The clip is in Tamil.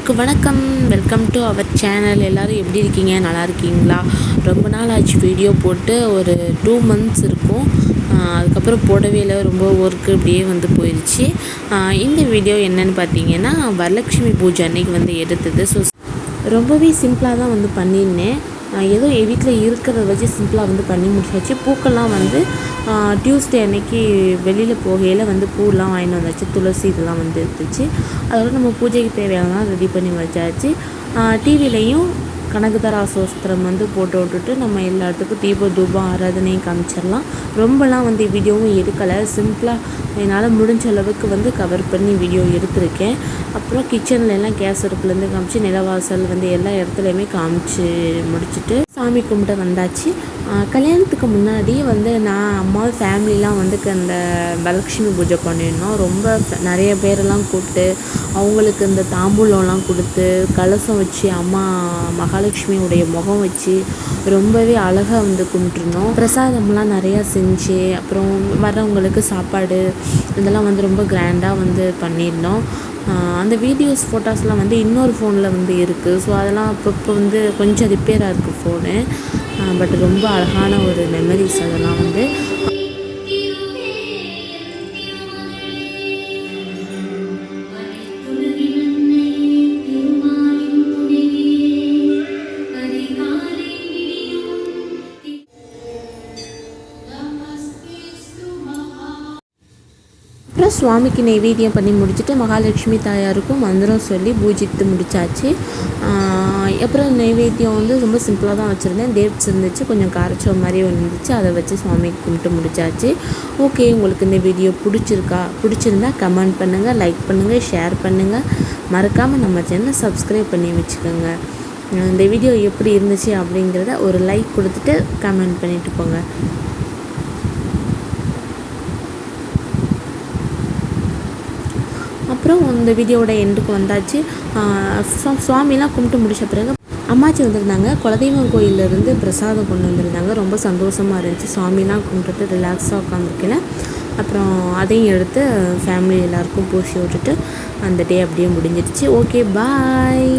எல்லோருக்கும் வணக்கம். Welcome to our channel. எல்லோரும் எப்படி இருக்கீங்க? நல்லா இருக்கீங்களா? ரொம்ப நாள் ஆச்சு வீடியோ போட்டு, ஒரு 2 months இருக்கும். அதுக்கப்புறம் போடவே இல்லை, ரொம்ப ஒர்க்கு இப்படியே போயிடுச்சு. இந்த வீடியோ என்னென்னு பார்த்தீங்கன்னா, வரலட்சுமி பூஜை அன்னைக்கு எடுத்தது. ஸோ ரொம்பவே சிம்பிளாக தான் பண்ணியிருந்தேன். ஏதோ என் வீட்டில் இருக்கிறத வச்சு சிம்பிளாக பண்ணி முடிச்சாச்சு. பூக்கெல்லாம் டியூஸ்டே அன்னைக்கு வெளியில் போகையில் பூலாம் வாங்கிட்டு வந்தாச்சு. துளசி இதெல்லாம் இருந்துச்சு. அதோட நம்ம பூஜைக்கு தேவையானதான் ரெடி பண்ணி வச்சாச்சு. டிவிலையும் கனகதாரா சோஸ்திரம் போட்டு விட்டுட்டு நம்ம எல்லா இடத்துக்கும் தீப தூபம் ஆராதனையும் காமிச்சிடலாம். ரொம்பலாம் வீடியோவும் எடுக்கலை. சிம்பிளாக என்னால் முடிஞ்ச அளவுக்கு கவர் பண்ணி வீடியோ எடுத்திருக்கேன். அப்புறம் கிச்சனில் எல்லாம் கேஸ் அடுப்புலேருந்து காமிச்சு, நிலவாசல் எல்லா இடத்துலையுமே காமிச்சு முடிச்சுட்டு சாமி கும்பிட்டு வந்தாச்சு. கல்யாணத்துக்கு முன்னாடி நான் அம்மா ஃபேமிலிலாம் அந்த வரலட்சுமி பூஜை பண்ணியிருந்தோம். ரொம்ப நிறைய பேரெல்லாம் கூப்பிட்டு அவங்களுக்கு இந்த தாம்பூலம்லாம் கொடுத்து கலசம் வச்சு அம்மா மகாலட்சுமியுடைய முகம் வச்சு ரொம்பவே அழகாக கும்பிட்டுருந்தோம். பிரசாதம்லாம் நிறையா செஞ்சு அப்புறம் வரவங்களுக்கு சாப்பாடு இதெல்லாம் ரொம்ப கிராண்டாக பண்ணியிருந்தோம். அந்த வீடியோஸ் ஃபோட்டோஸ்லாம் இன்னொரு ஃபோனில் இருக்குது. ஸோ அதெல்லாம் அப்பப்போ கொஞ்சம் ரிப்பேராக இருக்குது ஃபோனு. பட் ரொம்ப அழகான ஒரு மெமரிஸ் அதெல்லாம் அப்புறம் சுவாமிக்கு நைவேத்தியம் பண்ணி முடிச்சுட்டு மகாலட்சுமி தாயாருக்கும் மந்திரம் சொல்லி பூஜித்து முடித்தாச்சு. அப்புறம் நைவேத்தியம் ரொம்ப சிம்பிளாக தான் வச்சுருந்தேன். டேட்ஸ் இருந்துச்சு, கொஞ்சம் காரச்சோ மாதிரி இருந்துச்சு. அதை வச்சு சுவாமிக்கு கும்பிட்டு முடித்தாச்சு. ஓகே, உங்களுக்கு இந்த வீடியோ பிடிச்சிருந்தா கமெண்ட் பண்ணுங்கள், லைக் பண்ணுங்கள், ஷேர் பண்ணுங்கள். மறக்காமல் நம்ம சேனலை சப்ஸ்கிரைப் பண்ணி வச்சுக்கோங்க. இந்த வீடியோ எப்படி இருந்துச்சு அப்படிங்கிறத ஒரு லைக் கொடுத்துட்டு கமெண்ட் பண்ணிவிட்டு போங்க. அப்புறம் இந்த வீடியோவோட எண்டுக்கு வந்தாச்சு. சுவாமிலாம் கும்பிட்டு முடித்த பிறகு அம்மாச்சி வந்திருந்தாங்க. குலதெய்வம் கோயிலேருந்து பிரசாதம் கொண்டு வந்திருந்தாங்க. ரொம்ப சந்தோஷமாக இருந்துச்சு. சுவாமிலாம் கும்பிட்டுட்டு ரிலாக்ஸாக உட்காந்துருக்கல. அப்புறம் அதையும் எடுத்து ஃபேமிலி எல்லாேருக்கும் பூசி விட்டுட்டு அந்த டே அப்படியே முடிஞ்சிடுச்சு. ஓகே, பாய்.